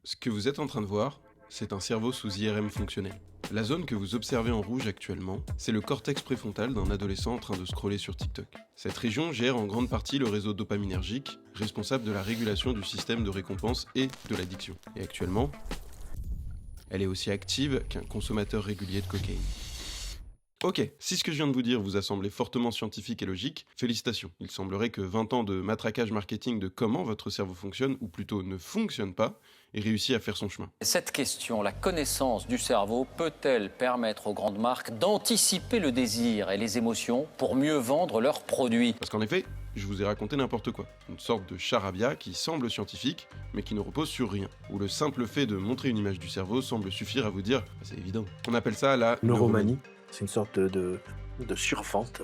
Ce que vous êtes en train de voir, c'est un cerveau sous IRM fonctionnel. La zone que vous observez en rouge actuellement, c'est le cortex préfrontal d'un adolescent en train de scroller sur TikTok. Cette région gère en grande partie le réseau dopaminergique, responsable de la régulation du système de récompense et de l'addiction. Et actuellement, elle est aussi active qu'un consommateur régulier de cocaïne. Ok, si ce que je viens de vous dire vous a semblé fortement scientifique et logique, félicitations. Il semblerait que 20 ans de matraquage marketing de comment votre cerveau fonctionne, ou plutôt ne fonctionne pas, ait réussi à faire son chemin. Cette question, la connaissance du cerveau, peut-elle permettre aux grandes marques d'anticiper le désir et les émotions pour mieux vendre leurs produits ? Parce qu'en effet, je vous ai raconté n'importe quoi. Une sorte de charabia qui semble scientifique, mais qui ne repose sur rien. Où le simple fait de montrer une image du cerveau semble suffire à vous dire « c'est évident ». On appelle ça la neuromanie. C'est une sorte de surfente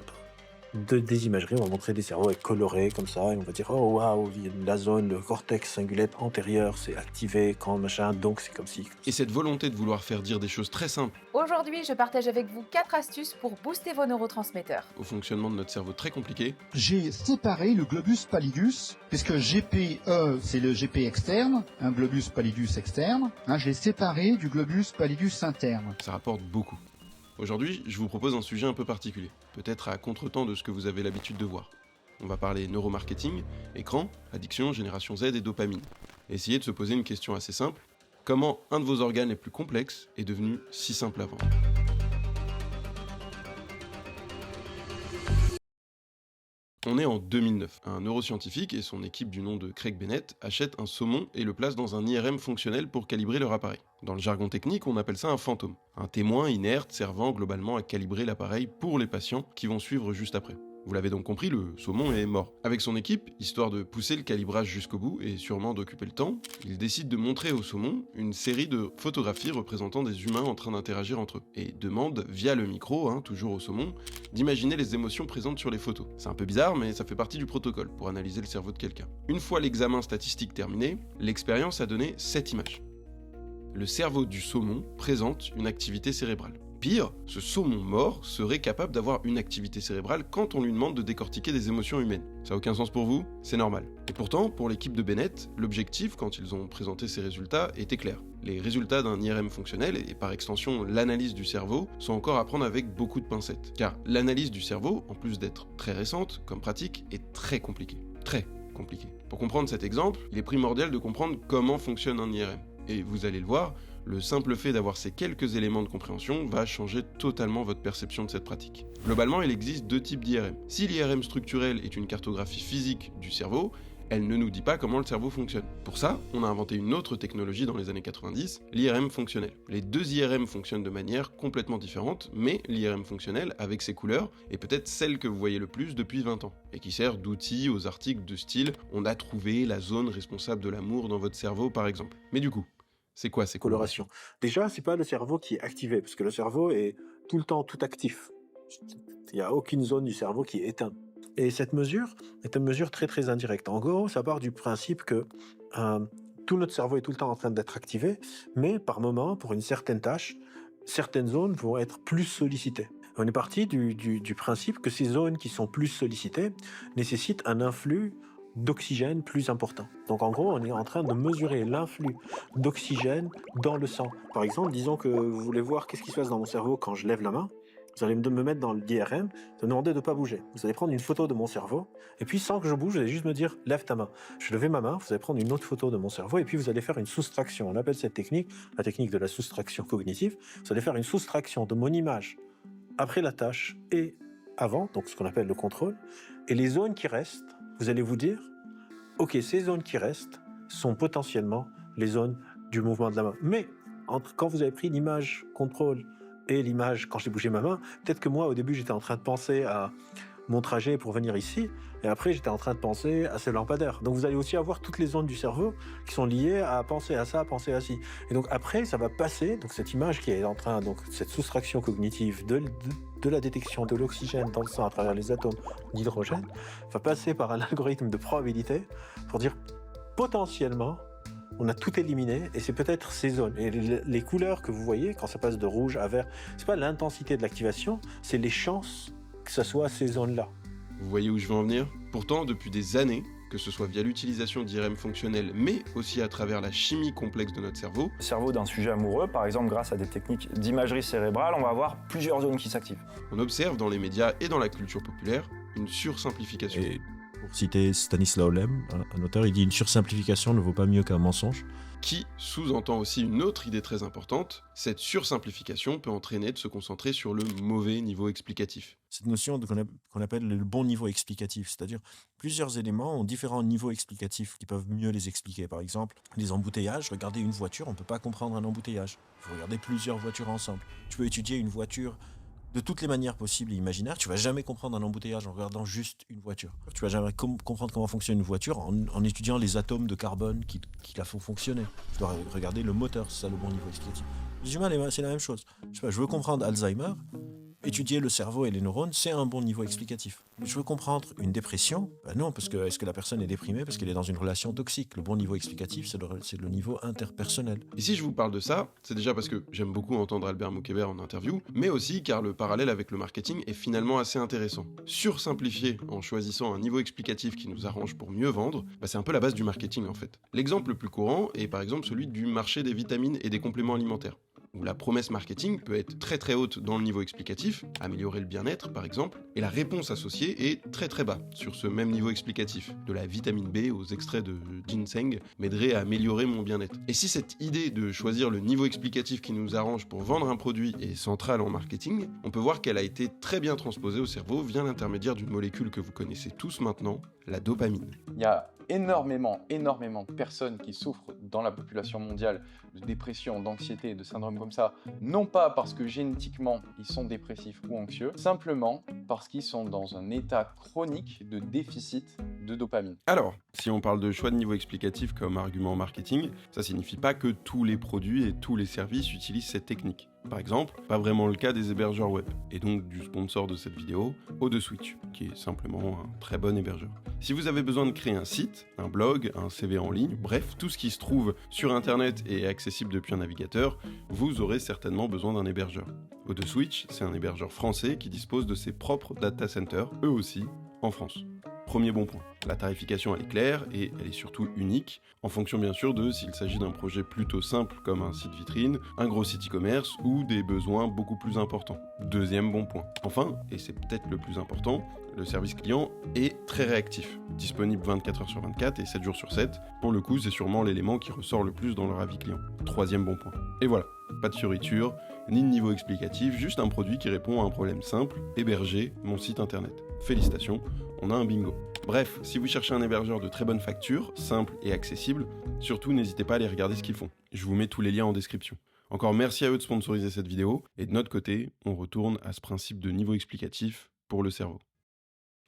des imageries. On va montrer des cerveaux avec colorés comme ça, et on va dire oh waouh, la zone, le cortex cingulate antérieur s'est activé quand machin, donc c'est comme si. Et cette volonté de vouloir faire dire des choses très simples Aujourd'hui, je partage avec vous 4 astuces pour booster vos neurotransmetteurs. au fonctionnement de notre cerveau très compliqué, J'ai séparé le globus pallidus, puisque GPE c'est le GP externe, un globus pallidus externe, je l'ai séparé du globus pallidus interne. ça rapporte beaucoup. Aujourd'hui, je vous propose un sujet un peu particulier, peut-être à contre-temps de ce que vous avez l'habitude de voir. On va parler neuromarketing, écran, addiction, génération Z et dopamine. Essayez de se poser une question assez simple. Comment un de vos organes les plus complexes est devenu si simple à vendre ? On est en 2009. Un neuroscientifique et son équipe du nom de Craig Bennett achètent un saumon et le placent dans un IRM fonctionnel pour calibrer leur appareil. Dans le jargon technique, on appelle ça un fantôme. Un témoin inerte servant globalement à calibrer l'appareil pour les patients qui vont suivre juste après. Vous l'avez donc compris, le saumon est mort. Avec son équipe, histoire de pousser le calibrage jusqu'au bout et sûrement d'occuper le temps, il décide de montrer au saumon une série de photographies représentant des humains en train d'interagir entre eux. Et demande, via le micro, toujours au saumon, d'imaginer les émotions présentes sur les photos. C'est un peu bizarre, mais ça fait partie du protocole pour analyser le cerveau de quelqu'un. Une fois l'examen statistique terminé, l'expérience a donné 7 images. Le cerveau du saumon présente une activité cérébrale. Pire, ce saumon mort serait capable d'avoir une activité cérébrale quand on lui demande de décortiquer des émotions humaines. Ça n'a aucun sens pour vous ? C'est normal. Et pourtant, pour l'équipe de Bennett, l'objectif, quand ils ont présenté ces résultats, était clair. Les résultats d'un IRM fonctionnel, et par extension l'analyse du cerveau, sont encore à prendre avec beaucoup de pincettes. Car l'analyse du cerveau, en plus d'être très récente, comme pratique, est très compliquée. Très compliquée. Pour comprendre cet exemple, il est primordial de comprendre comment fonctionne un IRM. Et vous allez le voir, le simple fait d'avoir ces quelques éléments de compréhension va changer totalement votre perception de cette pratique. Globalement, il existe 2 types d'IRM. Si l'IRM structurel est une cartographie physique du cerveau, elle ne nous dit pas comment le cerveau fonctionne. Pour ça, on a inventé une autre technologie dans les années 90, l'IRM fonctionnel. Les 2 IRM fonctionnent de manière complètement différente, mais l'IRM fonctionnel, avec ses couleurs, est peut-être celle que vous voyez le plus depuis 20 ans, et qui sert d'outil aux articles de style « On a trouvé la zone responsable de l'amour dans votre cerveau » par exemple. Mais du coup, c'est quoi ces colorations ? Déjà, c'est pas le cerveau qui est activé, parce que le cerveau est tout le temps tout actif. Il n'y a aucune zone du cerveau qui est éteinte. Et cette mesure est une mesure très très indirecte. En gros, ça part du principe que tout notre cerveau est tout le temps en train d'être activé, mais par moment, pour une certaine tâche, certaines zones vont être plus sollicitées. On est parti du principe que ces zones qui sont plus sollicitées nécessitent un influx d'oxygène plus important. Donc en gros, on est en train de mesurer l'influx d'oxygène dans le sang. Par exemple, disons que vous voulez voir qu'est-ce qui se passe dans mon cerveau quand je lève la main. Vous allez me mettre dans le DRM, vous allez me demander de ne pas bouger. Vous allez prendre une photo de mon cerveau, et puis sans que je bouge, vous allez juste me dire « lève ta main ». Je lève ma main, vous allez prendre une autre photo de mon cerveau, et puis vous allez faire une soustraction. On appelle cette technique la technique de la soustraction cognitive. Vous allez faire une soustraction de mon image après la tâche et avant, donc ce qu'on appelle le contrôle, et les zones qui restent, vous allez vous dire « ok, ces zones qui restent sont potentiellement les zones du mouvement de la main ». Mais quand vous avez pris l'image contrôle et l'image quand j'ai bougé ma main, peut-être que moi au début j'étais en train de penser à mon trajet pour venir ici, et après j'étais en train de penser à ce lampadaire. Donc vous allez aussi avoir toutes les zones du cerveau qui sont liées à penser à ça, à penser à ci. Et donc après ça va passer, donc cette image qui est en train, donc cette soustraction cognitive de la détection de l'oxygène dans le sang à travers les atomes d'hydrogène, va passer par un algorithme de probabilité pour dire potentiellement on a tout éliminé, et c'est peut-être ces zones. Et les couleurs que vous voyez, quand ça passe de rouge à vert, c'est pas l'intensité de l'activation, c'est les chances que ça soit ces zones-là. Vous voyez où je veux en venir ? Pourtant, depuis des années, que ce soit via l'utilisation d'IRM fonctionnels, mais aussi à travers la chimie complexe de notre cerveau. Le cerveau d'un sujet amoureux, par exemple grâce à des techniques d'imagerie cérébrale, on va avoir plusieurs zones qui s'activent. On observe dans les médias et dans la culture populaire une sursimplification. Et pour citer Stanisław Lem, un auteur, il dit « Une sursimplification ne vaut pas mieux qu'un mensonge ». Qui sous-entend aussi une autre idée très importante, cette sursimplification peut entraîner de se concentrer sur le mauvais niveau explicatif. Cette notion qu'on appelle le bon niveau explicatif, c'est-à-dire plusieurs éléments ont différents niveaux explicatifs qui peuvent mieux les expliquer. Par exemple, les embouteillages, regardez une voiture, on ne peut pas comprendre un embouteillage. Il faut regarder plusieurs voitures ensemble. Tu peux étudier une voiture de toutes les manières possibles et imaginaires. Tu ne vas jamais comprendre un embouteillage en regardant juste une voiture. Tu ne vas jamais comprendre comment fonctionne une voiture en étudiant les atomes de carbone qui la font fonctionner. Tu dois regarder le moteur, c'est ça le bon niveau explicatif. Les humains, c'est la même chose. Je veux comprendre Alzheimer. Étudier le cerveau et les neurones, c'est un bon niveau explicatif. Je veux comprendre une dépression, non, parce que est-ce que la personne est déprimée parce qu'elle est dans une relation toxique? Le bon niveau explicatif, c'est le niveau interpersonnel. Et si je vous parle de ça, c'est déjà parce que j'aime beaucoup entendre Albert Moukébert en interview, mais aussi car le parallèle avec le marketing est finalement assez intéressant. Sursimplifier en choisissant un niveau explicatif qui nous arrange pour mieux vendre, c'est un peu la base du marketing en fait. L'exemple le plus courant est par exemple celui du marché des vitamines et des compléments alimentaires, où la promesse marketing peut être très très haute dans le niveau explicatif, améliorer le bien-être par exemple, et la réponse associée est très très bas sur ce même niveau explicatif. De la vitamine B aux extraits de ginseng m'aiderait à améliorer mon bien-être. Et si cette idée de choisir le niveau explicatif qui nous arrange pour vendre un produit est centrale en marketing, on peut voir qu'elle a été très bien transposée au cerveau via l'intermédiaire d'une molécule que vous connaissez tous maintenant, la dopamine. Il y a énormément de personnes qui souffrent dans la population mondiale de dépression, d'anxiété, de syndromes comme ça, non pas parce que génétiquement ils sont dépressifs ou anxieux, simplement parce qu'ils sont dans un état chronique de déficit de dopamine. Alors, si on parle de choix de niveau explicatif comme argument marketing, ça signifie pas que tous les produits et tous les services utilisent cette technique. Par exemple, pas vraiment le cas des hébergeurs web, et donc du sponsor de cette vidéo, O2Switch, qui est simplement un très bon hébergeur. Si vous avez besoin de créer un site, un blog, un CV en ligne, bref, tout ce qui se trouve sur internet et est accessible depuis un navigateur, vous aurez certainement besoin d'un hébergeur. O2Switch, c'est un hébergeur français qui dispose de ses propres data centers, eux aussi, en France. Premier bon point, la tarification elle est claire et elle est surtout unique, en fonction bien sûr de s'il s'agit d'un projet plutôt simple comme un site vitrine, un gros site e-commerce ou des besoins beaucoup plus importants. Deuxième bon point. Enfin, et c'est peut-être le plus important, le service client est très réactif, disponible 24 heures sur 24 et 7 jours sur 7. Pour le coup, c'est sûrement l'élément qui ressort le plus dans leur avis client. Troisième bon point. Et voilà, pas de fioriture, ni de niveau explicatif, juste un produit qui répond à un problème simple, héberger mon site internet. Félicitations, on a un bingo. Bref, si vous cherchez un hébergeur de très bonne facture, simple et accessible, surtout n'hésitez pas à aller regarder ce qu'ils font. Je vous mets tous les liens en description. Encore merci à eux de sponsoriser cette vidéo, et de notre côté, on retourne à ce principe de niveau explicatif pour le cerveau.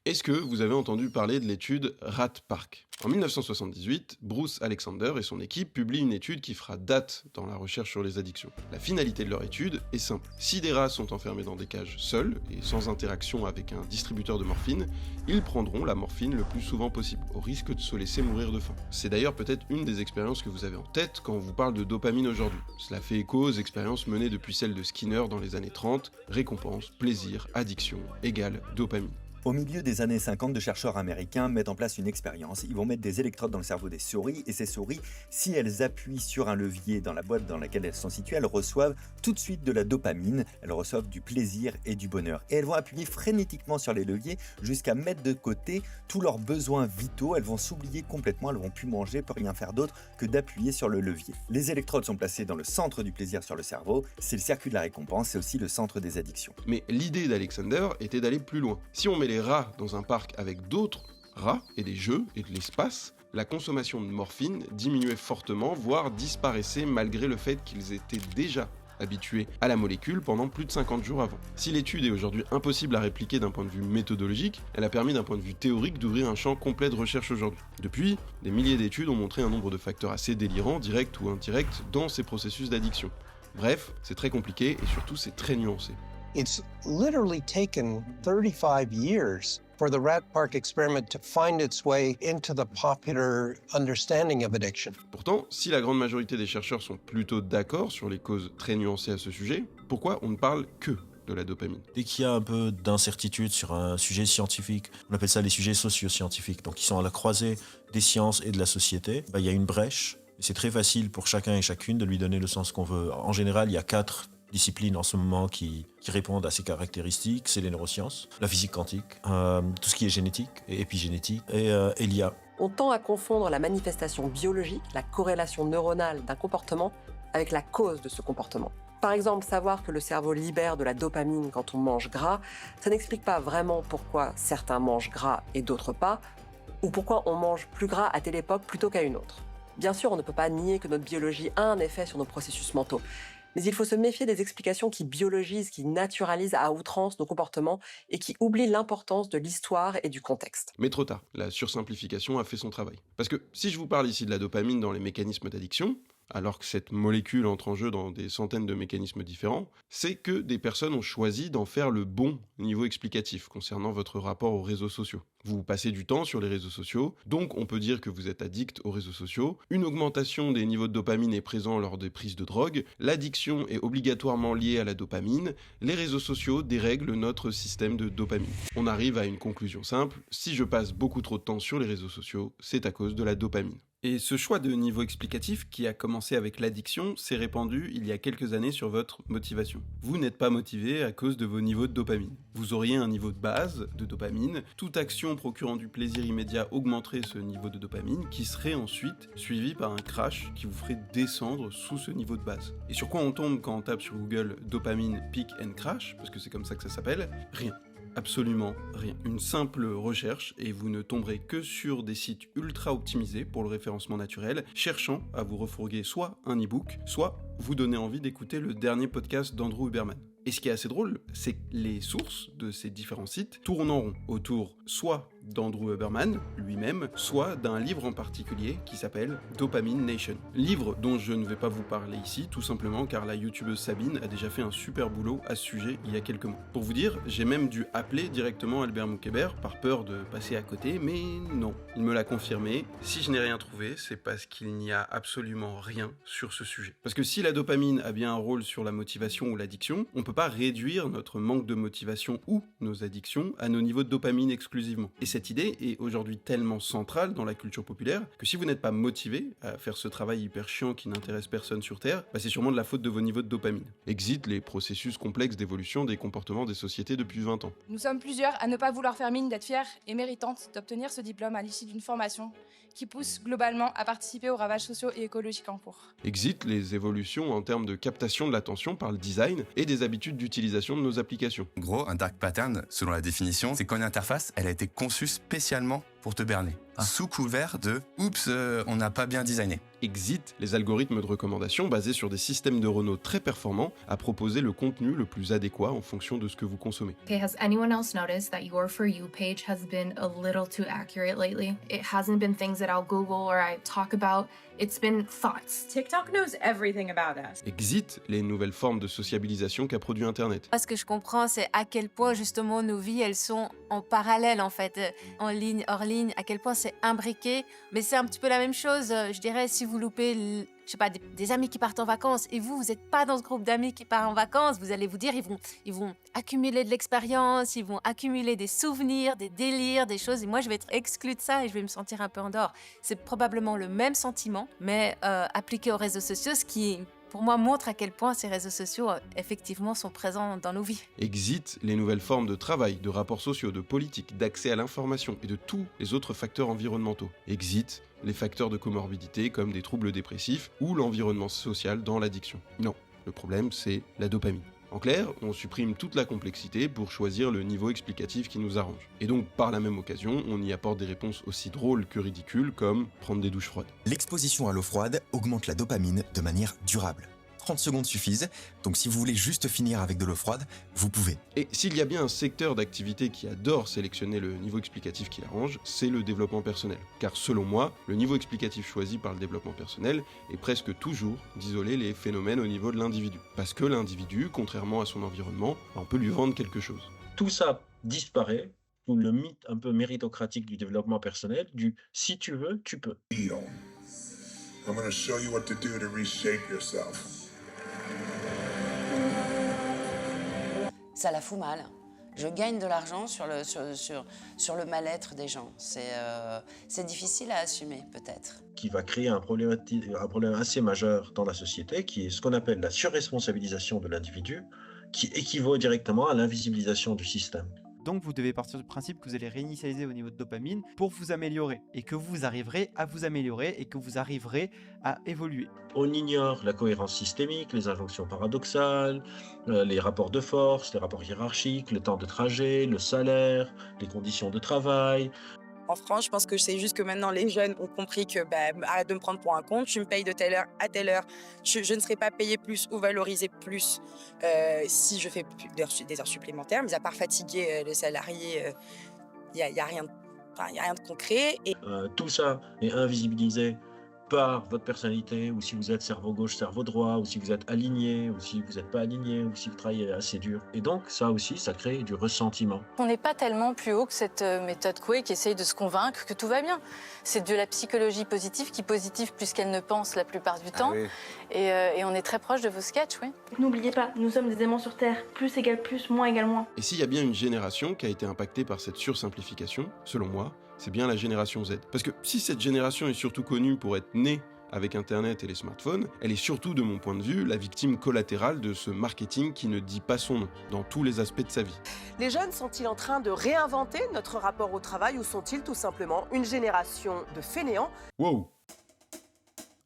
Est-ce que vous avez entendu parler de l'étude Rat-Park ? En 1978, Bruce Alexander et son équipe publient une étude qui fera date dans la recherche sur les addictions. La finalité de leur étude est simple. Si des rats sont enfermés dans des cages seuls et sans interaction avec un distributeur de morphine, ils prendront la morphine le plus souvent possible, au risque de se laisser mourir de faim. C'est d'ailleurs peut-être une des expériences que vous avez en tête quand on vous parle de dopamine aujourd'hui. Cela fait écho aux expériences menées depuis celles de Skinner dans les années 30, récompense, plaisir, addiction, égale dopamine. Au milieu des années 50, de chercheurs américains mettent en place une expérience. Ils vont mettre des électrodes dans le cerveau des souris et ces souris, si elles appuient sur un levier dans la boîte dans laquelle elles sont situées, elles reçoivent tout de suite de la dopamine, elles reçoivent du plaisir et du bonheur. Et elles vont appuyer frénétiquement sur les leviers jusqu'à mettre de côté tous leurs besoins vitaux. Elles vont s'oublier complètement, elles vont plus manger, plus rien faire d'autre que d'appuyer sur le levier. Les électrodes sont placées dans le centre du plaisir sur le cerveau, c'est le circuit de la récompense, c'est aussi le centre des addictions. Mais l'idée d'Alexander était d'aller plus loin. Si on met les rats dans un parc avec d'autres rats et des jeux et de l'espace, la consommation de morphine diminuait fortement, voire disparaissait malgré le fait qu'ils étaient déjà habitués à la molécule pendant plus de 50 jours avant. Si l'étude est aujourd'hui impossible à répliquer d'un point de vue méthodologique, elle a permis d'un point de vue théorique d'ouvrir un champ complet de recherche aujourd'hui. Depuis, des milliers d'études ont montré un nombre de facteurs assez délirants, directs ou indirects, dans ces processus d'addiction. Bref, c'est très compliqué et surtout c'est très nuancé. It's literally taken 35 years for the Rat-Park experiment to find its way into the popular understanding of addiction. Pourtant, si la grande majorité des chercheurs sont plutôt d'accord sur les causes très nuancées à ce sujet, pourquoi on ne parle que de la dopamine. Dès qu'il y a un peu d'incertitude sur un sujet scientifique, on appelle ça les sujets socio-scientifiques, donc qui sont à la croisée des sciences et de la société, il y a une brèche. Et c'est très facile pour chacun et chacune de lui donner le sens qu'on veut. En général, il y a 4 disciplines en ce moment qui répondent à ces caractéristiques. C'est les neurosciences, la physique quantique, tout ce qui est génétique et épigénétique, et l'IA. On tend à confondre la manifestation biologique, la corrélation neuronale d'un comportement, avec la cause de ce comportement. Par exemple, savoir que le cerveau libère de la dopamine quand on mange gras, ça n'explique pas vraiment pourquoi certains mangent gras et d'autres pas, ou pourquoi on mange plus gras à telle époque plutôt qu'à une autre. Bien sûr, on ne peut pas nier que notre biologie a un effet sur nos processus mentaux, mais il faut se méfier des explications qui biologisent, qui naturalisent à outrance nos comportements et qui oublient l'importance de l'histoire et du contexte. Mais trop tard, la sursimplification a fait son travail. Parce que si je vous parle ici de la dopamine dans les mécanismes d'addiction, alors que cette molécule entre en jeu dans des centaines de mécanismes différents, c'est que des personnes ont choisi d'en faire le bon niveau explicatif concernant votre rapport aux réseaux sociaux. Vous passez du temps sur les réseaux sociaux, donc on peut dire que vous êtes addict aux réseaux sociaux. Une augmentation des niveaux de dopamine est présente lors des prises de drogue. L'addiction est obligatoirement liée à la dopamine. Les réseaux sociaux dérèglent notre système de dopamine. On arrive à une conclusion simple. Si je passe beaucoup trop de temps sur les réseaux sociaux, c'est à cause de la dopamine. Et ce choix de niveau explicatif qui a commencé avec l'addiction s'est répandu il y a quelques années sur votre motivation. Vous n'êtes pas motivé à cause de vos niveaux de dopamine. Vous auriez un niveau de base de dopamine. Toute action procurant du plaisir immédiat augmenterait ce niveau de dopamine qui serait ensuite suivi par un crash qui vous ferait descendre sous ce niveau de base. Et sur quoi on tombe quand on tape sur Google dopamine peak and crash, parce que c'est comme ça que ça s'appelle? Rien. Absolument rien. Une simple recherche et vous ne tomberez que sur des sites ultra optimisés pour le référencement naturel, cherchant à vous refourguer soit un e-book, soit vous donner envie d'écouter le dernier podcast d'Andrew Huberman. Et ce qui est assez drôle, c'est que les sources de ces différents sites tournent en rond autour soit d'Andrew Huberman lui-même, soit d'un livre en particulier qui s'appelle Dopamine Nation. Livre dont je ne vais pas vous parler ici, tout simplement car la youtubeuse Sabine a déjà fait un super boulot à ce sujet il y a quelques mois. Pour vous dire, j'ai même dû appeler directement Albert Moukébert par peur de passer à côté, mais non, il me l'a confirmé. Si je n'ai rien trouvé, c'est parce qu'il n'y a absolument rien sur ce sujet. Parce que si la dopamine a bien un rôle sur la motivation ou l'addiction, on peut pas réduire notre manque de motivation ou nos addictions à nos niveaux de dopamine exclusivement. Et cette idée est aujourd'hui tellement centrale dans la culture populaire que si vous n'êtes pas motivé à faire ce travail hyper chiant qui n'intéresse personne sur Terre, c'est sûrement de la faute de vos niveaux de dopamine. Exit les processus complexes d'évolution des comportements des sociétés depuis 20 ans. Nous sommes plusieurs à ne pas vouloir faire mine d'être fiers et méritantes d'obtenir ce diplôme à l'issue d'une formation qui pousse globalement à participer aux ravages sociaux et écologiques en cours. Exit les évolutions en termes de captation de l'attention par le design et des habitudes d'utilisation de nos applications. En gros, un dark pattern, selon la définition, c'est quand une interface, elle a été conçue spécialement pour te berner. Sous couvert de « oups, on n'a pas bien designé ». Exit les algorithmes de recommandation basés sur des systèmes neuronaux très performants à proposer le contenu le plus adéquat en fonction de ce que vous consommez. Okay, has anyone else noticed that your For You page has been a little too accurate lately? It hasn't been things that I'll Google or I talk about. It's been thoughts. TikTok knows everything about us. Exit les nouvelles formes de sociabilisation qu'a produit Internet. Ce que je comprends, c'est à quel point justement nos vies, elles sont en parallèle en fait, en ligne, hors ligne, à quel point c'est imbriqué. Mais c'est un petit peu la même chose, je dirais, si vous loupez, je sais pas, des amis qui partent en vacances et vous n'êtes pas dans ce groupe d'amis qui part en vacances, vous allez vous dire, ils vont accumuler de l'expérience, ils vont accumuler des souvenirs, des délires, des choses. Et moi, je vais être exclue de ça et je vais me sentir un peu en dehors. C'est probablement le même sentiment, mais appliqué aux réseaux sociaux, ce qui, pour moi, montre à quel point ces réseaux sociaux, effectivement, sont présents dans nos vies. Exit les nouvelles formes de travail, de rapports sociaux, de politique, d'accès à l'information et de tous les autres facteurs environnementaux. Exit les facteurs de comorbidité comme des troubles dépressifs ou l'environnement social dans l'addiction. Non, le problème, c'est la dopamine. En clair, on supprime toute la complexité pour choisir le niveau explicatif qui nous arrange. Et donc, par la même occasion, on y apporte des réponses aussi drôles que ridicules, comme prendre des douches froides. L'exposition à l'eau froide augmente la dopamine de manière durable. 30 secondes suffisent, donc si vous voulez juste finir avec de l'eau froide, vous pouvez. Et s'il y a bien un secteur d'activité qui adore sélectionner le niveau explicatif qui l'arrange, c'est le développement personnel. Car selon moi, le niveau explicatif choisi par le développement personnel est presque toujours d'isoler les phénomènes au niveau de l'individu. Parce que l'individu, contrairement à son environnement, on peut lui vendre quelque chose. Tout ça disparaît sous le mythe un peu méritocratique du développement personnel, du « si tu veux, tu peux ». I'm gonna show you what to do to reshape yourself. ça la fout mal. Je gagne de l'argent sur le mal-être des gens. C'est difficile à assumer, peut-être. Qui va créer un problème assez majeur dans la société, qui est ce qu'on appelle la surresponsabilisation de l'individu, qui équivaut directement à l'invisibilisation du système. Donc vous devez partir du principe que vous allez réinitialiser au niveau de dopamine pour vous améliorer, et que vous arriverez à vous améliorer, et que vous arriverez à évoluer. On ignore la cohérence systémique, les injonctions paradoxales, les rapports de force, les rapports hiérarchiques, le temps de trajet, le salaire, les conditions de travail. En France, je pense que c'est juste que maintenant les jeunes ont compris que arrête de me prendre pour un compte, tu me payes de telle heure à telle heure, je ne serai pas payé plus ou valorisé plus si je fais des heures supplémentaires, mais à part fatiguer le salarié, il n'y a rien de concret. Et... tout ça est invisibilisé par votre personnalité, ou si vous êtes cerveau gauche, cerveau droit, ou si vous êtes aligné, ou si vous n'êtes pas aligné, ou si vous travaillez assez dur. Et donc, ça aussi, ça crée du ressentiment. On n'est pas tellement plus haut que cette méthode Coué qui essaye de se convaincre que tout va bien. C'est de la psychologie positive qui positive plus qu'elle ne pense la plupart du temps. Oui. Et on est très proche de vos sketchs, oui. N'oubliez pas, nous sommes des aimants sur Terre. Plus égale plus, moins égale moins. Et s'il y a bien une génération qui a été impactée par cette sursimplification, selon moi, c'est bien la génération Z. Parce que si cette génération est surtout connue pour être née avec Internet et les smartphones, elle est surtout, de mon point de vue, la victime collatérale de ce marketing qui ne dit pas son nom, dans tous les aspects de sa vie. Les jeunes sont-ils en train de réinventer notre rapport au travail, ou sont-ils tout simplement une génération de fainéants ? Wow!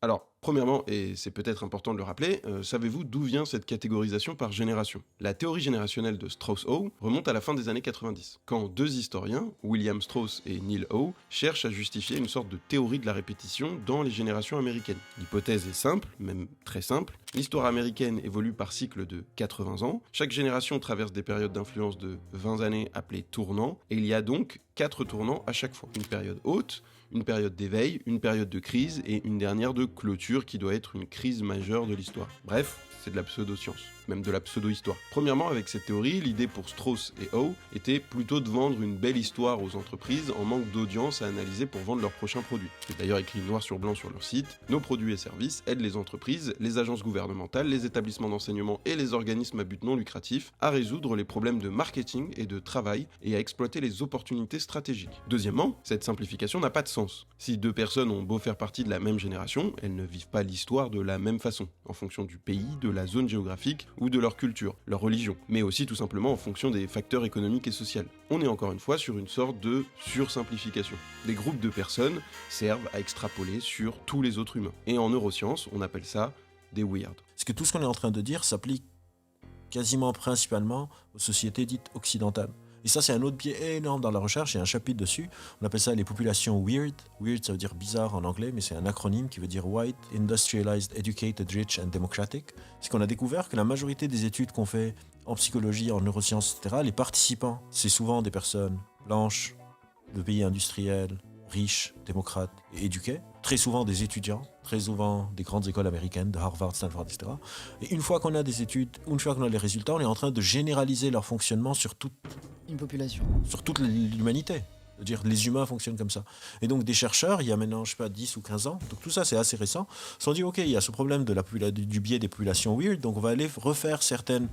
Alors, premièrement, et c'est peut-être important de le rappeler, savez-vous d'où vient cette catégorisation par génération ? La théorie générationnelle de Strauss-Howe remonte à la fin des années 90, quand deux historiens, William Strauss et Neil Howe, cherchent à justifier une sorte de théorie de la répétition dans les générations américaines. L'hypothèse est simple, même très simple. L'histoire américaine évolue par cycle de 80 ans. Chaque génération traverse des périodes d'influence de 20 années appelées tournants, et il y a donc 4 tournants à chaque fois. Une période haute, une période d'éveil, une période de crise et une dernière de clôture qui doit être une crise majeure de l'histoire. Bref, c'est de la pseudo-science, même de la pseudo-histoire. Premièrement, avec cette théorie, l'idée pour Strauss et Howe était plutôt de vendre une belle histoire aux entreprises en manque d'audience à analyser pour vendre leurs prochains produits. C'est d'ailleurs écrit noir sur blanc sur leur site. Nos produits et services aident les entreprises, les agences gouvernementales, les établissements d'enseignement et les organismes à but non lucratif à résoudre les problèmes de marketing et de travail et à exploiter les opportunités stratégiques. Deuxièmement, cette simplification n'a pas de sens. Si deux personnes ont beau faire partie de la même génération, elles ne vivent pas l'histoire de la même façon, en fonction du pays, de la zone géographique ou de leur culture, leur religion, mais aussi tout simplement en fonction des facteurs économiques et sociaux. On est encore une fois sur une sorte de sursimplification. Des groupes de personnes servent à extrapoler sur tous les autres humains. Et en neurosciences, on appelle ça des weirds. Parce que tout ce qu'on est en train de dire s'applique quasiment principalement aux sociétés dites occidentales. Et ça, c'est un autre biais énorme dans la recherche, il y a un chapitre dessus, on appelle ça les populations weird. Weird, ça veut dire bizarre en anglais, mais c'est un acronyme qui veut dire White, Industrialized, Educated, Rich and Democratic. C'est qu'on a découvert que la majorité des études qu'on fait en psychologie, en neurosciences, etc., les participants, c'est souvent des personnes blanches, de pays industriels, riches, démocrates et éduqués, très souvent des étudiants, très souvent des grandes écoles américaines, de Harvard, Stanford, etc. Et une fois qu'on a des études, une fois qu'on a les résultats, on est en train de généraliser leur fonctionnement sur toute une population, sur toute l'humanité. C'est-à-dire les humains fonctionnent comme ça. Et donc des chercheurs, il y a maintenant, je sais pas, 10 ou 15 ans, donc tout ça c'est assez récent, se sont dit ok, il y a ce problème du biais des populations weird, donc on va aller refaire certaines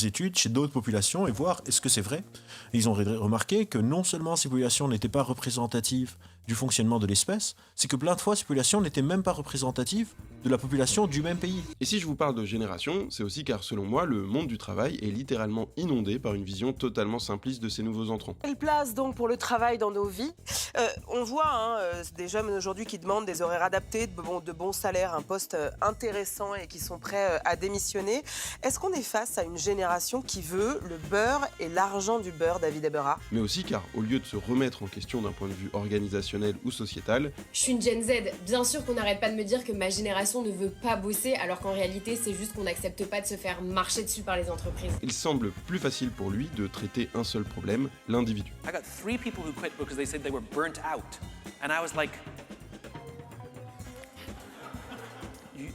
études chez d'autres populations et voir est-ce que c'est vrai. Et ils ont remarqué que non seulement ces populations n'étaient pas représentatives du fonctionnement de l'espèce, c'est que plein de fois ces populations n'étaient même pas représentatives de la population du même pays. Et si je vous parle de génération, c'est aussi car selon moi, le monde du travail est littéralement inondé par une vision totalement simpliste de ces nouveaux entrants. Quelle place donc pour le travail dans nos vies ? On voit des jeunes aujourd'hui qui demandent des horaires adaptés, de bons salaires, un poste intéressant et qui sont prêts à démissionner. Est-ce qu'on est face à une génération qui veut le beurre et l'argent du beurre, David Eberhard ? Mais aussi car au lieu de se remettre en question d'un point de vue organisationnel ou sociétal... Je suis une Gen Z, bien sûr qu'on n'arrête pas de me dire que ma génération ne veut pas bosser, alors qu'en réalité c'est juste qu'on n'accepte pas de se faire marcher dessus par les entreprises. Il semble plus facile pour lui de traiter un seul problème, l'individu. I got 3 people who quit because they said they were burnt out. And I was like,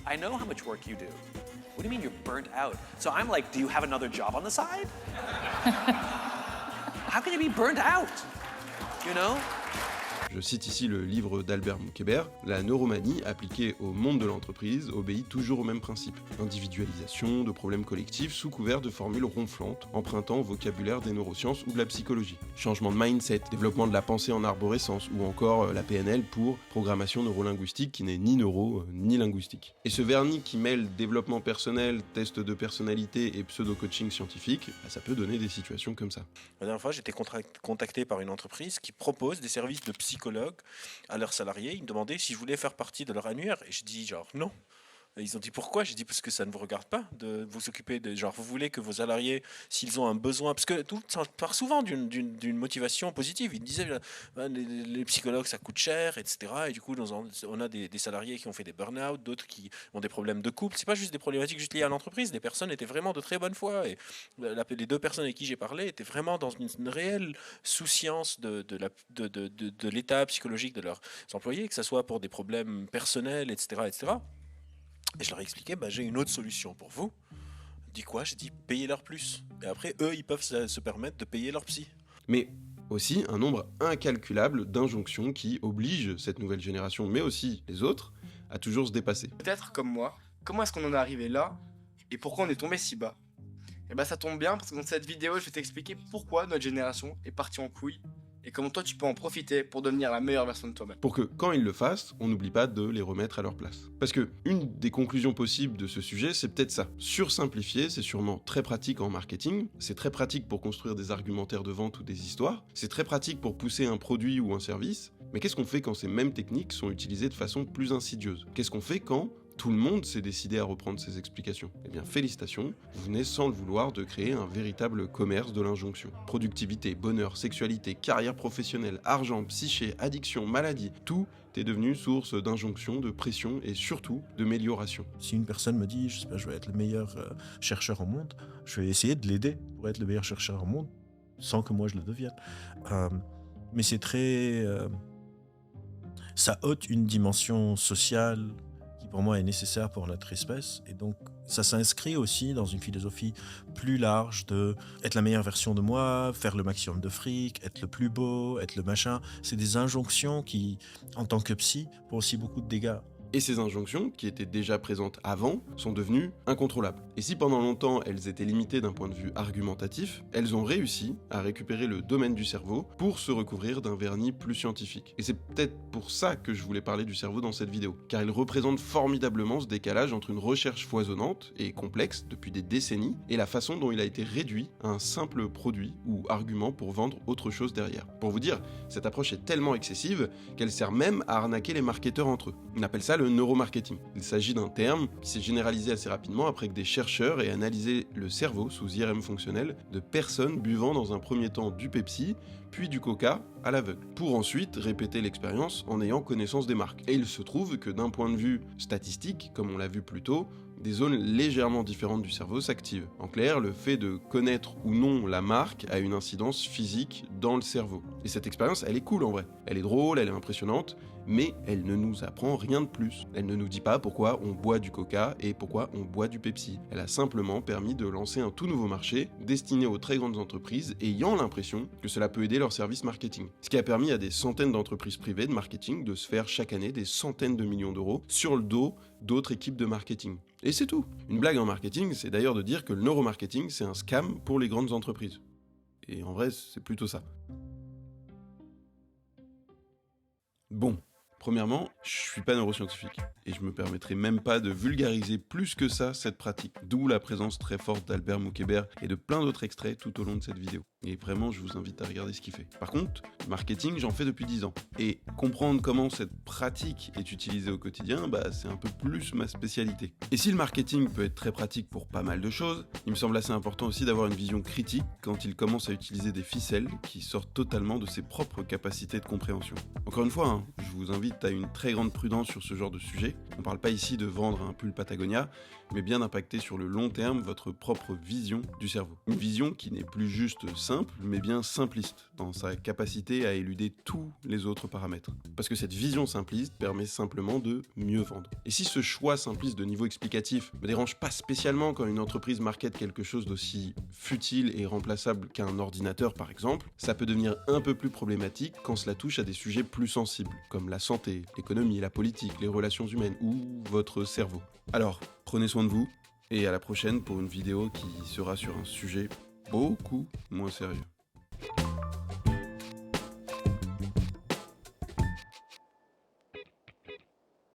I know how much work you do. What do you mean you're burnt out? So I'm like, do you have another job on the side? How can you be burnt out? You know? Je cite ici le livre d'Albert Moukébert, la neuromanie appliquée au monde de l'entreprise obéit toujours au même principe. Individualisation de problèmes collectifs sous couvert de formules ronflantes, empruntant au vocabulaire des neurosciences ou de la psychologie. Changement de mindset, développement de la pensée en arborescence, ou encore la PNL pour programmation neurolinguistique qui n'est ni neuro ni linguistique. Et ce vernis qui mêle développement personnel, test de personnalité et pseudo-coaching scientifique, ça peut donner des situations comme ça. La dernière fois, j'étais contacté par une entreprise qui propose des services de psychologue à leurs salariés. Ils me demandaient si je voulais faire partie de leur annuaire. Et je dis genre non. Et ils ont dit pourquoi? J'ai dit parce que ça ne vous regarde pas de vous occuper de genre vous voulez que vos salariés s'ils ont un besoin parce que tout ça part souvent d'une motivation positive. Ils me disaient les psychologues ça coûte cher etc. Et du coup on a des salariés qui ont fait des burn-out, d'autres qui ont des problèmes de couple. C'est pas juste des problématiques juste liées à l'entreprise. Les personnes étaient vraiment de très bonne foi et les deux personnes avec qui j'ai parlé étaient vraiment dans une réelle souciance de l'état psychologique de leurs employés, que ce soit pour des problèmes personnels etc. Et je leur ai expliqué, j'ai une autre solution pour vous. Dis quoi? J'ai dit, payez-leur plus. Et après, eux, ils peuvent se permettre de payer leur psy. Mais aussi un nombre incalculable d'injonctions qui obligent cette nouvelle génération, mais aussi les autres, à toujours se dépasser. Peut-être comme moi, comment est-ce qu'on en est arrivé là et pourquoi on est tombé si bas? Et ça tombe bien parce que dans cette vidéo, je vais t'expliquer pourquoi notre génération est partie en couille et comment toi tu peux en profiter pour devenir la meilleure version de toi-même. Pour que, quand ils le fassent, on n'oublie pas de les remettre à leur place. Parce que une des conclusions possibles de ce sujet, c'est peut-être ça. Sursimplifier, c'est sûrement très pratique en marketing, c'est très pratique pour construire des argumentaires de vente ou des histoires, c'est très pratique pour pousser un produit ou un service, mais qu'est-ce qu'on fait quand ces mêmes techniques sont utilisées de façon plus insidieuse? Qu'est-ce qu'on fait quand tout le monde s'est décidé à reprendre ces explications? Eh bien, félicitations, vous venez sans le vouloir de créer un véritable commerce de l'injonction. Productivité, bonheur, sexualité, carrière professionnelle, argent, psyché, addiction, maladie, tout est devenu source d'injonction, de pression et surtout de mélioration. Si une personne me dit, je vais être le meilleur chercheur au monde, je vais essayer de l'aider pour être le meilleur chercheur au monde, sans que moi je le devienne. Mais c'est très... ça ôte une dimension sociale qui pour moi est nécessaire pour notre espèce, et donc ça s'inscrit aussi dans une philosophie plus large de être la meilleure version de moi, faire le maximum de fric, être le plus beau, être le machin. C'est des injonctions qui, en tant que psy, font aussi beaucoup de dégâts. Et ces injonctions, qui étaient déjà présentes avant, sont devenues incontrôlables. Et si pendant longtemps elles étaient limitées d'un point de vue argumentatif, elles ont réussi à récupérer le domaine du cerveau pour se recouvrir d'un vernis plus scientifique. Et c'est peut-être pour ça que je voulais parler du cerveau dans cette vidéo, car il représente formidablement ce décalage entre une recherche foisonnante et complexe depuis des décennies et la façon dont il a été réduit à un simple produit ou argument pour vendre autre chose derrière. Pour vous dire, cette approche est tellement excessive qu'elle sert même à arnaquer les marketeurs entre eux. On appelle ça le neuromarketing. Il s'agit d'un terme qui s'est généralisé assez rapidement après que des chercheurs aient analysé le cerveau sous IRM fonctionnel de personnes buvant dans un premier temps du Pepsi, puis du Coca à l'aveugle, pour ensuite répéter l'expérience en ayant connaissance des marques. Et il se trouve que d'un point de vue statistique, comme on l'a vu plus tôt, des zones légèrement différentes du cerveau s'activent. En clair, le fait de connaître ou non la marque a une incidence physique dans le cerveau. Et cette expérience, elle est cool en vrai. Elle est drôle, elle est impressionnante, mais elle ne nous apprend rien de plus. Elle ne nous dit pas pourquoi on boit du Coca et pourquoi on boit du Pepsi. Elle a simplement permis de lancer un tout nouveau marché destiné aux très grandes entreprises ayant l'impression que cela peut aider leur service marketing. Ce qui a permis à des centaines d'entreprises privées de marketing de se faire chaque année des centaines de millions d'euros sur le dos d'autres équipes de marketing. Et c'est tout. Une blague en marketing, c'est d'ailleurs de dire que le neuromarketing, c'est un scam pour les grandes entreprises. Et en vrai, c'est plutôt ça. Bon. Premièrement, je suis pas neuroscientifique et je me permettrai même pas de vulgariser plus que ça cette pratique, d'où la présence très forte d'Albert Moukébert et de plein d'autres extraits tout au long de cette vidéo. Et vraiment, je vous invite à regarder ce qu'il fait. Par contre, le marketing, j'en fais depuis 10 ans. Et comprendre comment cette pratique est utilisée au quotidien, c'est un peu plus ma spécialité. Et si le marketing peut être très pratique pour pas mal de choses, il me semble assez important aussi d'avoir une vision critique quand il commence à utiliser des ficelles qui sortent totalement de ses propres capacités de compréhension. Encore une fois, je vous invite à une très grande prudence sur ce genre de sujet. On parle pas ici de vendre un pull Patagonia, mais bien d'impacter sur le long terme votre propre vision du cerveau. Une vision qui n'est plus juste simple, simple, mais bien simpliste, dans sa capacité à éluder tous les autres paramètres. Parce que cette vision simpliste permet simplement de mieux vendre. Et si ce choix simpliste de niveau explicatif me dérange pas spécialement quand une entreprise market quelque chose d'aussi futile et remplaçable qu'un ordinateur par exemple, ça peut devenir un peu plus problématique quand cela touche à des sujets plus sensibles, comme la santé, l'économie, la politique, les relations humaines ou votre cerveau. Alors, prenez soin de vous, et à la prochaine pour une vidéo qui sera sur un sujet beaucoup moins sérieux.